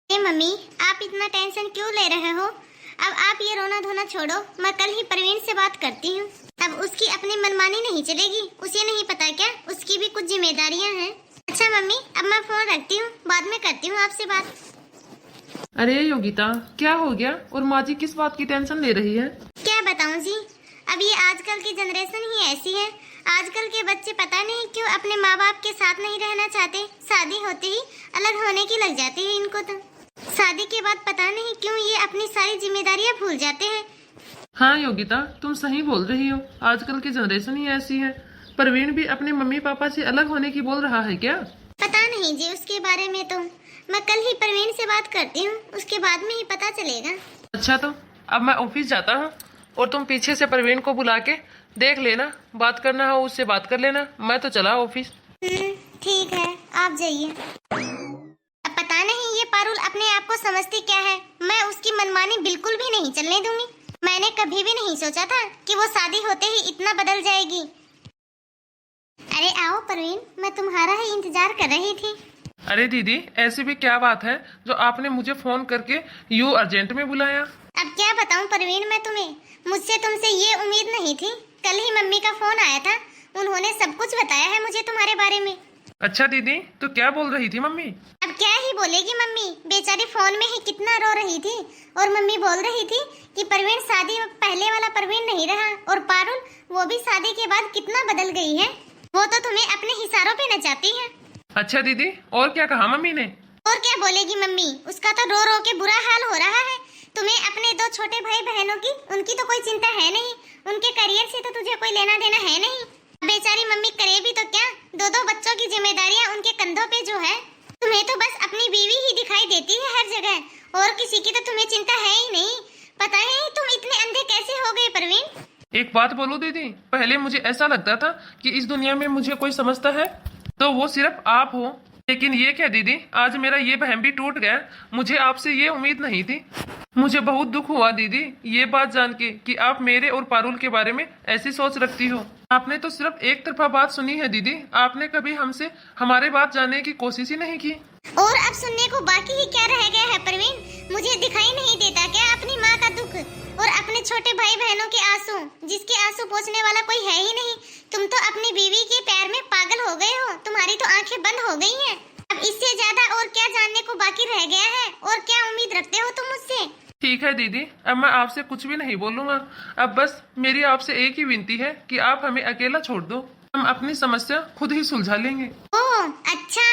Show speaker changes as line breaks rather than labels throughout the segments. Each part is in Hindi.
अरे मम्मी, आप इतना टेंशन क्यों ले रहे हो? अब आप ये रोना धोना छोड़ो, मैं कल ही प्रवीण से बात करती हूँ। अब उसकी अपनी मनमानी नहीं चलेगी। उसे नहीं पता क्या, उसकी भी कुछ जिम्मेदारियाँ हैं। अच्छा मम्मी, अब मैं फोन रखती हूँ, बाद में करती हूँ आपसे बात।
अरे योगिता, क्या हो गया? और माँ जी किस बात की टेंशन ले रही है?
क्या बताऊँ जी, अब ये आजकल की जनरेशन ही ऐसी है। आजकल के बच्चे पता नहीं क्यों अपने माँ बाप के साथ नहीं रहना चाहते। शादी होते ही अलग होने की लग जाती है इनको। तो शादी के बाद पता नहीं क्यों ये अपनी सारी जिम्मेदारियां भूल जाते हैं।
हाँ योगिता, तुम सही बोल रही हो। आजकल की जनरेशन ही ऐसी है। प्रवीण भी अपने मम्मी पापा से अलग होने की बोल रहा है क्या?
पता नहीं जी उसके बारे में। तो मैं कल ही प्रवीण से बात करती हूँ, उसके बाद में ही पता चलेगा।
अच्छा, तो अब मैं ऑफिस जाता हूँ और तुम पीछे से प्रवीण को बुला के देख लेना, बात करना हो उससे बात कर लेना। मैं तो चला ऑफिस।
ठीक है, आप जाइए। अब पता नहीं ये पारुल अपने आप को समझती क्या है। मैं उसकी मनमानी बिल्कुल भी नहीं चलने दूंगी। मैंने कभी भी नहीं सोचा था कि वो शादी होते ही इतना बदल जाएगी। अरे आओ प्रवीण, मैं तुम्हारा ही इंतजार कर रही थी।
अरे दीदी, ऐसी भी क्या बात है जो आपने मुझे फोन करके यूं अर्जेंट में बुलाया?
अब क्या बताऊं प्रवीण मैं तुम्हें, मुझसे तुमसे ये उम्मीद नहीं थी। कल ही मम्मी का फोन आया था, उन्होंने सब कुछ बताया है मुझे तुम्हारे बारे में।
अच्छा दीदी, तो क्या बोल रही थी मम्मी?
अब क्या ही बोलेगी मम्मी, बेचारी फोन में ही कितना रो रही थी। और मम्मी बोल रही थी कि प्रवीण शादी पहले वाला प्रवीण नहीं रहा, और पारुल वो भी शादी के बाद कितना बदल गई है। वो तो तुम्हें अपने हिसारों पे नचाती है।
अच्छा दीदी, और क्या कहा मम्मी ने?
और क्या बोलेगी मम्मी, उसका तो रो रो के बुरा हाल हो रहा है। तुम्हें अपने दो छोटे भाई बहनों की, उनकी तो कोई चिंता है नहीं। उनके करियर से तो तुझे कोई लेना देना है नहीं। बेचारी मम्मी करे भी तो क्या, दो दो बच्चों की जिम्मेदारियां उनके कंधों पे जो है। तुम्हें तो बस अपनी बीवी ही दिखाई देती है हर जगह, और किसी की तो तुम्हें चिंता है ही नहीं। पता है तुम इतने अंधे कैसे हो गए प्रवीण?
एक बात बोलूं दीदी, पहले मुझे ऐसा लगता था कि इस दुनिया में मुझे कोई समझता है तो वो सिर्फ आप हो। लेकिन ये क्या दीदी, आज मेरा ये वहम भी टूट गया। मुझे आपसे ये उम्मीद नहीं थी। मुझे बहुत दुख हुआ दीदी ये बात जान के कि आप मेरे और पारुल के बारे में ऐसी सोच रखती हो। आपने तो सिर्फ एक तरफा बात सुनी है दीदी, आपने कभी हमसे हमारे बात जानने की कोशिश ही नहीं की।
और अब सुनने को बाकी ही क्या रह गया है प्रवीण? मुझे दिखाई नहीं देता क्या अपनी माँ का दुख और अपने छोटे भाई बहनों के आंसू, जिसके आंसू पोंछने वाला कोई है ही नहीं। तुम तो अपनी बीवी के प्यार में पागल हो गए हो, तुम्हारी तो आंखें बंद हो गई हैं। अब इससे ज्यादा और क्या जानने को बाकी रह गया है? और क्या उम्मीद रखते हो तुम मुझसे?
ठीक है दीदी, अब मैं आपसे कुछ भी नहीं बोलूंगा। अब बस मेरी आपसे एक ही विनती है कि आप हमें अकेला छोड़ दो, हम अपनी समस्या खुद ही सुलझा लेंगे।
ओह अच्छा,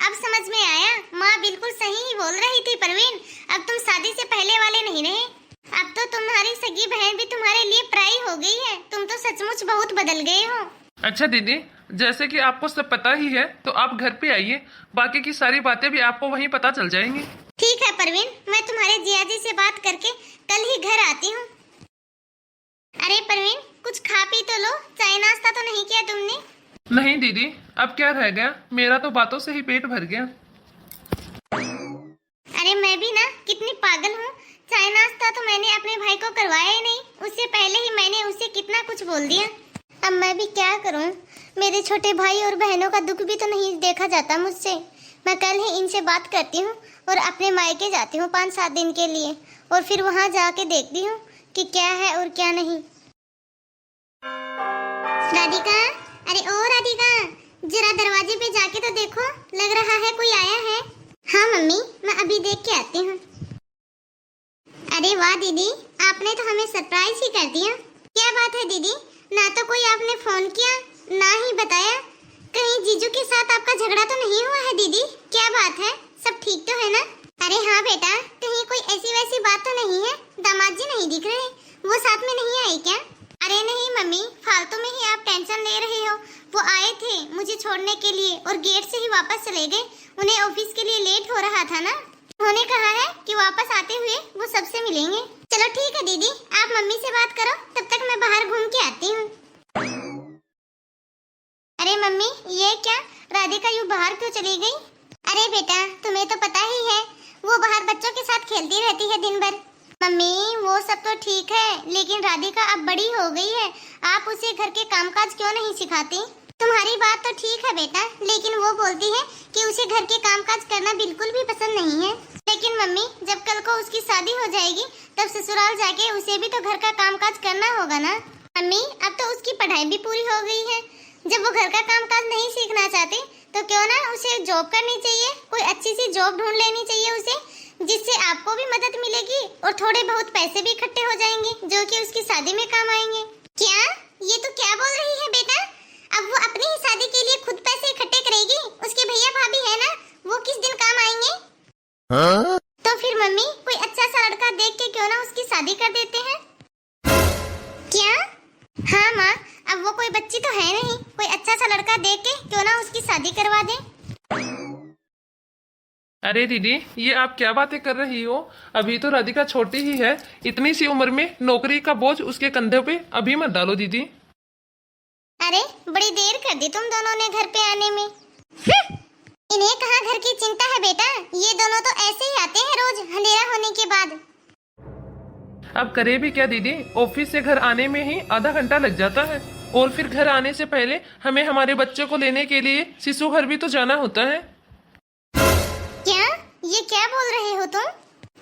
अब समझ में आया। माँ बिल्कुल सही ही बोल रही थी प्रवीण। अब तुम शादी से पहले वाले नहीं रहे। अब तो तुम्हारी सगी बहन भी तुम्हारे लिए पराई हो गई है। तुम तो सचमुच बहुत बदल गए हो।
अच्छा दीदी, जैसे कि आपको सब पता ही है तो आप घर पे आइए, बाकी की सारी बातें भी आपको वहीं पता चल जाएंगी।
ठीक है प्रवीण, मैं तुम्हारे जियाजी से बात करके कल ही घर आती हूँ। अरे प्रवीण, कुछ खा पी तो लो, चाय नाश्ता तो नहीं किया तुमने?
नहीं दीदी, अब क्या रह गया, मेरा तो बातों से ही पेट भर गया।
अरे मैं भी ना कितनी पागल हूँ। चाय नाश्ता तो मैंने अपने भाई को करवाया ही नहीं, उससे पहले ही मैंने उसे कितना कुछ बोल दिया। अब मैं भी क्या करूँ, मेरे छोटे भाई और बहनों का दुख भी तो नहीं देखा जाता मुझसे। मैं कल ही इनसे बात करती हूँ और अपने मायके जाती हूँ 5-7 दिन के लिए, और फिर वहाँ जाके देखती हूँ कि क्या है और क्या नहीं। राधिका, अरे ओ राधिका, जरा दरवाजे पे जाके तो देखो, लग रहा है कोई आया है। हाँ मम्मी, मैं अभी देख के आती हूँ। अरे वाह दीदी, आपने तो हमें सरप्राइज ही कर दिया। क्या बात है दीदी, ना तो कोई आपने फोन किया ना ही बताया। कहीं जीजू के साथ आपका झगड़ा तो नहीं हुआ है दीदी? क्या बात है, सब ठीक तो है ना? अरे हाँ बेटा, कहीं कोई ऐसी वैसी बात तो नहीं है? दामाद जी नहीं दिख रहे, वो साथ में नहीं आए क्या? अरे नहीं मम्मी, फालतू में ही आप टेंशन ले रहे हो। वो आए थे मुझे छोड़ने के लिए और गेट से ही वापस चले गए। उन्हें ऑफिस के लिए लेट हो रहा था ना, उन्होंने कहा है कि वापस आते हुए वो सबसे मिलेंगे। चलो ठीक है दीदी, आप मम्मी से बात करो, तब तक मैं बाहर घूम के आती हूँ। अरे मम्मी, ये क्या, राधिका यूँ बाहर क्यों चली गई? अरे बेटा, तुम्हें तो पता ही है, वो बाहर बच्चों के साथ खेलती रहती है दिन भर। मम्मी वो सब तो ठीक है, लेकिन राधिका अब बड़ी हो गई है, आप उसे घर के कामकाज क्यों नहीं सिखाती? तुम्हारी बात तो ठीक है बेटा, लेकिन वो बोलती है कि उसे घर के कामकाज करना बिल्कुल भी पसंद नहीं है। लेकिन मम्मी, जब कल को उसकी शादी हो जाएगी तब ससुराल जाके उसे भी तो घर का कामकाज करना होगा ना। मम्मी, अब तो उसकी पढ़ाई भी पूरी हो गई है। जब वो घर का कामकाज नहीं सीखना चाहती तो क्यों ना उसे जॉब करनी चाहिए, कोई अच्छी सी जॉब ढूंढ लेनी चाहिए उसे, जिससे आपको भी मदद मिलेगी और थोड़े बहुत पैसे भी इकट्ठे हो जाएंगे जो कि उसकी शादी में काम आएंगे। क्या? ये तो क्या बोल रही है बेटा? अब वो अपनी ही शादी के लिए खुद पैसे इकट्ठे करेगी, उसके भैया भाभी है ना, वो किस दिन काम आएंगे? हाँ? तो फिर मम्मी, कोई अच्छा सा लड़का देख के क्यों ना उसकी शादी कर देते हैं। क्या? हाँ माँ, अब वो कोई बच्ची तो है नहीं, कोई अच्छा सा लड़का देख के क्यों ना उसकी शादी करवा दे।
अरे दीदी, ये आप क्या बातें कर रही हो? अभी तो राधिका छोटी ही है, इतनी सी उम्र में नौकरी का बोझ उसके कंधे पे अभी मत डालो दीदी।
अरे बड़ी देर कर दी तुम दोनों ने घर पे आने में। इन्हें कहाँ घर की चिंता है बेटा, ये दोनों तो ऐसे ही आते हैं रोज अंधेरा होने के बाद।
अब करे भी क्या दीदी, ऑफिस से घर आने में ही आधा घंटा लग जाता है, और फिर घर आने से पहले हमें हमारे बच्चों को लेने के लिए शिशु घर भी तो जाना होता है।
क्या? ये क्या बोल रहे हो तुम?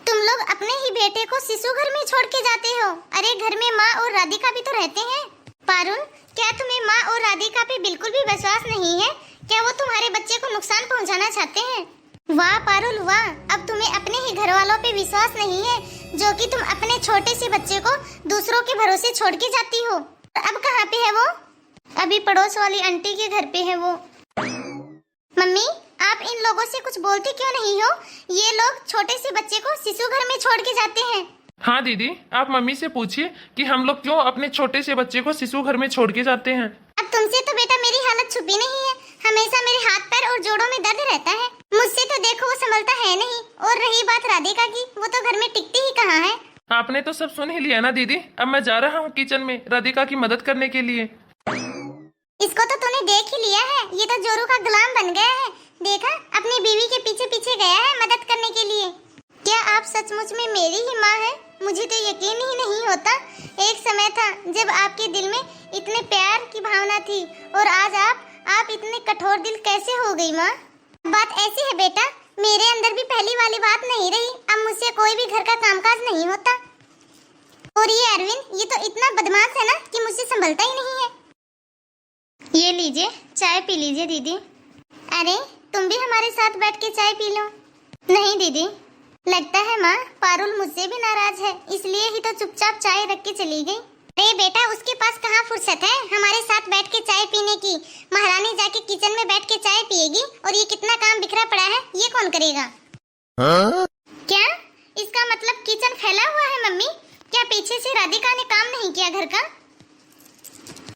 तुम लोग अपने ही बेटे को शिशु घर में छोड़ के जाते हो? अरे घर में माँ और राधिका भी तो रहते हैं। पारुल, क्या तुम्हें माँ और राधिका पे बिल्कुल भी विश्वास नहीं है? क्या वो तुम्हारे बच्चे को नुकसान पहुँचाना चाहते हैं? वाह पारुल वाह, अब तुम्हें अपने ही घर वालों पे विश्वास नहीं है, जो कि तुम अपने छोटे से बच्चे को दूसरों के भरोसे छोड़ के जाती हो। अब कहाँ पे है वो? अभी पड़ोस वाली आंटी के घर पे है वो। मम्मी, आप इन लोगों से कुछ बोलती क्यों नहीं हो? ये लोग छोटे से बच्चे को शिशु घर में छोड़ के जाते हैं।
हाँ दीदी, आप मम्मी से पूछिए कि हम लोग क्यों अपने छोटे से बच्चे को शिशु घर में छोड़ के जाते हैं।
अब तुमसे तो बेटा मेरी हालत छुपी नहीं है, हमेशा मेरे हाथ पैर और जोड़ों में दर्द रहता है। मुझसे तो देखो वो संभलता है नहीं, और रही बात राधिका की, वो तो घर में टिकती ही कहाँ है।
आपने तो सब सुन ही लिया ना दीदी, अब मैं जा रहा हूँ किचन में राधिका की मदद करने के लिए।
इसको तो तूने देख ही लिया है, ये तो जोरू का गुलाम बन गया है। देखा, अपनी बीवी के पीछे पीछे गया है मदद करने के लिए। क्या आप सचमुच में मेरी ही माँ है? मुझे तो यकीन ही नहीं होता। एक समय था जब आपके दिल में इतने प्यार की भावना थी, और आज आप इतने कठोर दिल कैसे हो गई माँ? बात ऐसी है बेटा, मेरे अंदर भी पहली वाली बात नहीं रही, अब मुझसे कोई भी घर का कामकाज नहीं होता। और ये अरविंद, ये तो इतना बदमाश है ना कि मुझसे संभलता ही नहीं है। ये लीजिए, चाय पी लीजिए दीदी। अरे तुम भी हमारे साथ बैठ के चाय पी लो। नहीं दीदी, लगता है माँ पारुल मुझसे भी नाराज है, इसलिए ही तो चुपचाप चाय रख के चली गई। अरे बेटा, उसके पास कहाँ फुर्सत है हमारे साथ बैठ के चाय पीने की। महारानी जाके किचन में बैठ के चाय पिएगी, और ये कितना काम बिखरा पड़ा है, ये कौन करेगा? हाँ? क्या? इसका मतलब किचन फैला हुआ है मम्मी? क्या पीछे से राधिका ने काम नहीं किया घर का?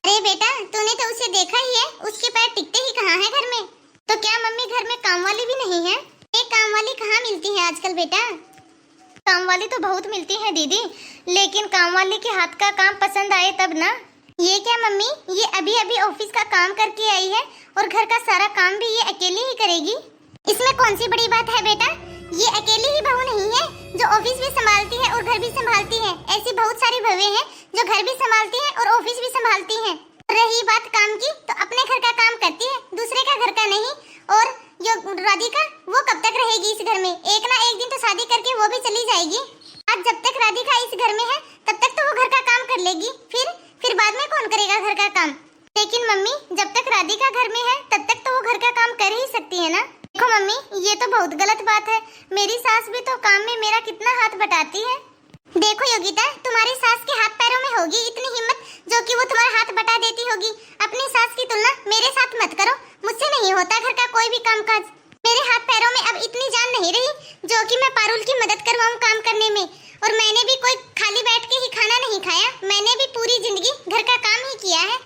अरे बेटा, तूने तो उसे देखा ही है, उसके पैर टिकते ही कहाँ है घर में। तो क्या मम्मी घर में काम वाली भी नहीं है? एक काम वाली कहाँ मिलती है आजकल बेटा? काम वाली तो बहुत मिलती है दीदी, लेकिन काम वाली के हाथ का काम पसंद आए तब ना। ये क्या मम्मी, ये अभी अभी ऑफिस का काम करके आई है और घर का सारा काम भी ये अकेली ही करेगी? इसमें कौन सी बड़ी बात है बेटा? ये अकेली ही बहू नहीं है जो ऑफिस भी संभालती है और घर भी संभालती है। ऐसी बहुत सारी बहुएं हैं जो घर भी संभालती है और ऑफिस भी संभालती है। रही बात काम की, तो अपने घर का काम करती है, दूसरे का घर का नहीं। और जो राधिका, वो कब तक रहेगी इस घर में? एक ना एक दिन तो शादी करके वो भी चली जाएगी। आज जब तक राधिका इस घर में है तब तक तो वो घर का काम कर लेगी, फिर बाद में कौन करेगा घर का काम? लेकिन मम्मी, जब तक राधिका घर में है तब तक तो वो घर का काम कर ही सकती है ना। देखो मम्मी, ये तो बहुत गलत बात है। मेरी सास भी तो काम में मेरा कितना हाथ बटाती है। देखो योगिता, तुम्हारी सास के हाथ पैरों में होगी इतनी हिम्मत जो कि वो तुम्हारा हाथ बटा देती होगी। अपनी सास की तुलना मेरे साथ मत करो, मुझसे नहीं होता घर का कोई भी कामकाज। मेरे हाथ पैरों में अब इतनी जान नहीं रही जो कि मैं पारुल की मदद करवाऊं काम करने में। और मैंने भी कोई खाली बैठ के ही खाना नहीं खाया, मैंने भी पूरी जिंदगी घर का काम ही किया है।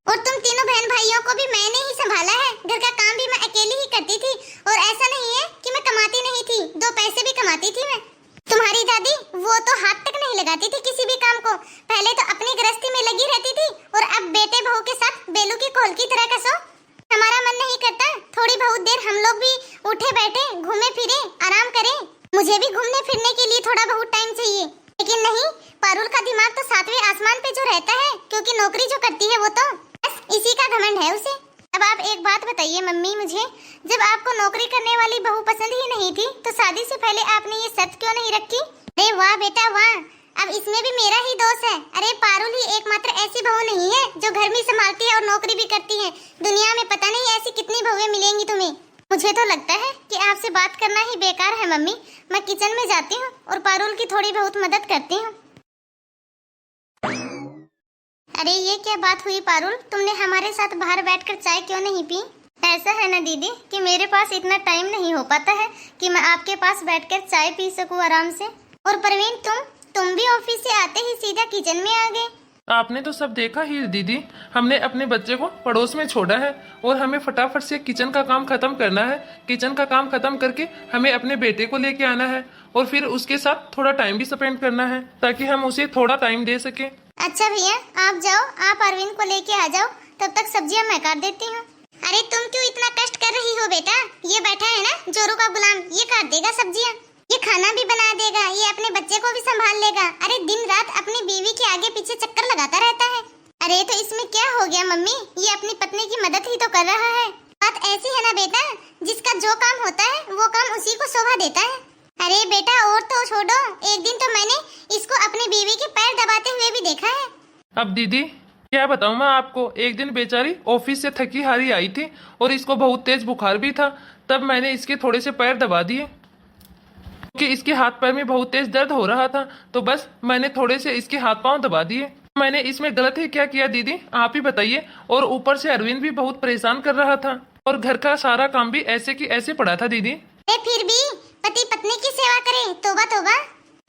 और तुम तीनों बहन भाइयों को भी मैंने ही संभाला है। घर का काम भी मैं अकेली ही करती थी, और ऐसा नहीं है कि मैं कमाती नहीं थी, 2 पैसे भी कमाती थी मैं। तुम्हारी दादी, वो तो हाथ तक नहीं लगाती थी किसी भी काम को। पहले तो अपनी गृहस्थी में लगी रहती थी, और अब बेटे बहू के साथ बेलू की कोल की तरह कसो। हमारा मन नहीं करता थोड़ी बहुत देर हम लोग भी उठे बैठे घूमे फिरे आराम करें? मुझे भी घूमने फिरने के लिए थोड़ा बहुत टाइम चाहिए, लेकिन नहीं, पारुल का दिमाग तो 7वें आसमान पे जो रहता है, क्योंकि नौकरी जो करती है वो तो बस इसी का घमंड है उसे। अब आप एक बात बताइए मम्मी मुझे, जब आपको नौकरी करने वाली बहू पसंद ही नहीं थी तो शादी से पहले आपने ये शर्त क्यों नहीं रखी? अरे वाह बेटा वाह, अब इसमें भी मेरा ही दोष है। अरे पारुल ही एकमात्र ऐसी बहू नहीं है जो घर भी संभालती है और नौकरी भी करती है। दुनिया में पता नहीं ऐसी कितनी बहुएं मिलेंगी तुम्हें। मुझे तो लगता है कि आपसे बात करना ही बेकार है मम्मी। मैं किचन में जाती हूँ और पारुल की थोड़ी बहुत मदद करती हूँ। अरे ये क्या बात हुई पारुल, तुमने हमारे साथ बाहर बैठकर चाय क्यों नहीं पी? ऐसा है ना दीदी कि मेरे पास इतना टाइम नहीं हो पाता है कि मैं आपके पास बैठकर चाय पी सकूं आराम से। और प्रवीण तुम भी ऑफिस से आते ही सीधा किचन में आ गए।
आपने तो सब देखा ही दीदी, हमने अपने बच्चे को पड़ोस में छोड़ा है और हमें फटाफट से किचन का काम खत्म करना है। किचन का काम खत्म करके हमें अपने बेटे को लेके आना है और फिर उसके साथ थोड़ा टाइम भी स्पेंड करना है ताकि हम उसे थोड़ा टाइम दे सके।
अच्छा भैया आप जाओ, आप अरविंद को लेके आ जाओ, तब तक सब्जियां मैं काट देती हूँ। अरे तुम क्यों इतना कष्ट कर रही हो बेटा? ये बैठा है ना जोरू का गुलाम, ये काट देगा सब्जियां, ये खाना भी बना देगा, ये अपने बच्चे को भी संभाल लेगा। अरे दिन रात अपनी बीवी के आगे पीछे चक्कर लगाता रहता है। अरे तो इसमें क्या हो गया मम्मी, ये अपनी पत्नी की मदद ही तो कर रहा है। बात ऐसी है ना बेटा, जिसका जो काम होता है वो काम उसी को शोभा देता है। अरे बेटा और तो छोड़ो, एक दिन तो मैंने इसको अपनी बीवी के पैर दबाते हुए भी देखा है।
अब दीदी क्या बताऊं मैं आपको, एक दिन बेचारी ऑफिस से थकी हारी आई थी और इसको बहुत तेज बुखार भी था। तब मैंने इसके थोड़े से पैर दबा दिए क्योंकि इसके हाथ पैर में बहुत तेज दर्द हो रहा था, तो बस मैंने थोड़े से इसके हाथ पांव दबा दिए। मैंने इसमें गलत ही क्या किया दीदी, आप ही बताइए। और ऊपर से अरविंद भी बहुत परेशान कर रहा था और घर का सारा काम भी ऐसे की ऐसे पड़ा था दीदी।
फिर भी पति पत्नी की सेवा करे, तौबा तौबा।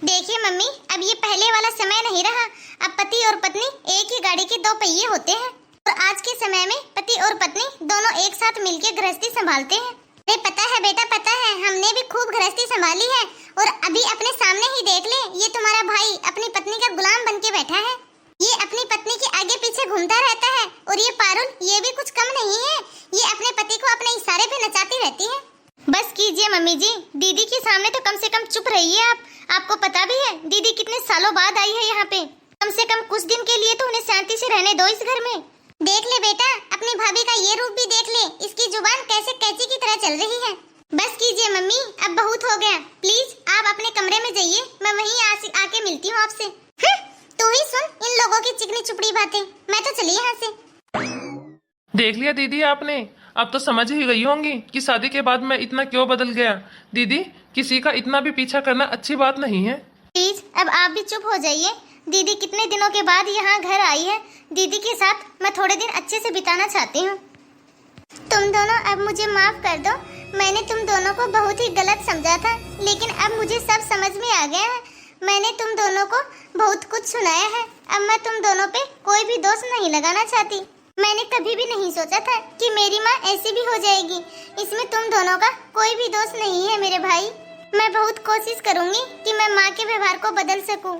देखिए मम्मी, अब ये पहले वाला समय नहीं रहा। अब पति और पत्नी एक ही गाड़ी के दो पहिए होते हैं और आज के समय में पति और पत्नी दोनों एक साथ मिलकर गृहस्थी संभालते हैं। अरे पता है बेटा पता है, हमने भी खूब गृहस्थी संभाली है और अभी अपने सामने ही देख ले, ये तुम्हारा भाई अपनी पत्नी का गुलाम बन के बैठा है। ये अपनी पत्नी के आगे पीछे घूमता रहता है और ये पारुल ये भी कुछ कम नहीं है, ये अपने पति को अपने इशारे पे नचाती रहती है। बस कीजिए मम्मी जी, दीदी के सामने तो कम से कम चुप रहिए आप। आपको पता भी है दीदी कितने सालों बाद आई है यहाँ पे, कम से कम कुछ दिन के लिए तो उन्हें शांति से रहने दो इस घर में। देख ले बेटा, अपनी भाभी का ये रूप भी देख ले, इसकी जुबान कैसे कैची की तरह चल रही है। बस कीजिए मम्मी, अब बहुत हो गया, प्लीज आप अपने कमरे में जाइए, मैं वहीं आके मिलती हूँ आपसे। तू ही सुन इन लोगों की चिकनी चुपड़ी बातें, मैं तो चली यहाँ से।
देख लिया दीदी आपने, अब तो समझ ही गई होंगी कि शादी के बाद मैं इतना क्यों बदल गया। दीदी किसी का इतना भी पीछा करना अच्छी बात नहीं है।
प्लीज अब आप भी चुप हो जाइए। दीदी कितने दिनों के बाद यहाँ घर आई है, दीदी के साथ मैं थोड़े दिन अच्छे से बिताना चाहती हूँ। तुम दोनों अब मुझे माफ कर दो, मैंने तुम दोनों को बहुत ही गलत समझा था, लेकिन अब मुझे सब समझ में आ गया है। मैंने तुम दोनों को बहुत कुछ सुनाया है, अब मैं तुम दोनों पे कोई भी दोष नहीं लगाना चाहती। मैंने कभी भी नहीं सोचा था कि मेरी माँ ऐसी भी हो जाएगी, इसमें तुम दोनों का कोई भी दोष नहीं है मेरे भाई। मैं बहुत कोशिश करूंगी कि मैं माँ के व्यवहार को बदल सकूं।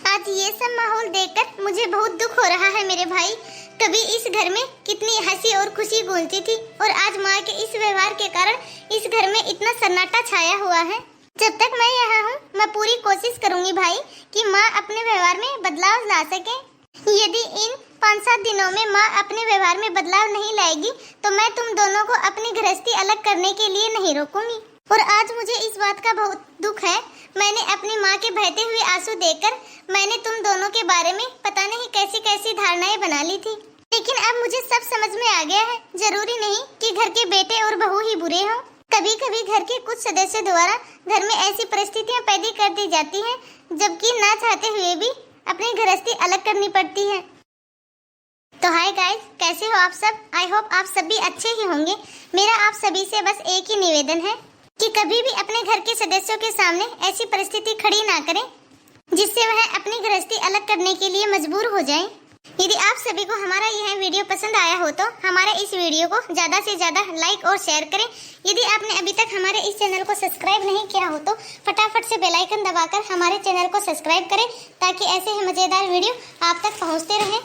आज ये सब माहौल देखकर मुझे बहुत दुख हो रहा है मेरे भाई। कभी इस घर में कितनी हंसी और खुशी गूंजती थी और आज माँ के इस व्यवहार के कारण इस घर में इतना सन्नाटा छाया हुआ है। जब तक मैं यहाँ हूँ मैं पूरी कोशिश करूंगी भाई कि माँ अपने व्यवहार में बदलाव ला सके। यदि इन 5-7 दिनों में माँ अपने व्यवहार में बदलाव नहीं लाएगी तो मैं तुम दोनों को अपनी गृहस्थी अलग करने के लिए नहीं रोकूंगी। और आज मुझे इस बात का बहुत दुख है, मैंने अपनी माँ के बहते हुए आंसू देखकर मैंने तुम दोनों के बारे में पता नहीं कैसी कैसी धारणाएं बना ली थी, लेकिन अब मुझे सब समझ में आ गया है। जरूरी नहीं कि घर के बेटे और बहू ही बुरे हों, कभी कभी घर के कुछ सदस्यों द्वारा घर में ऐसी परिस्थितियां पैदा कर दी जाती हैं जबकि ना चाहते हुए भी अपनी गृहस्थी अलग करनी पड़ती है। तो हाय गाइस, कैसे हो आप सब? आई होप आप सभी अच्छे ही होंगे। मेरा आप सभी से बस एक ही निवेदन है कि कभी भी अपने घर के सदस्यों के सामने ऐसी परिस्थिति खड़ी ना करें जिससे वह अपनी गृहस्थी अलग करने के लिए मजबूर हो जाएं। यदि आप सभी को हमारा यह वीडियो पसंद आया हो तो हमारे इस वीडियो को ज़्यादा से ज़्यादा लाइक और शेयर करें। यदि आपने अभी तक हमारे इस चैनल को सब्सक्राइब नहीं किया हो तो फटाफट से बेल आइकन दबाकर हमारे चैनल को सब्सक्राइब करें ताकि ऐसे ही मज़ेदार वीडियो आप तक पहुंचते रहें।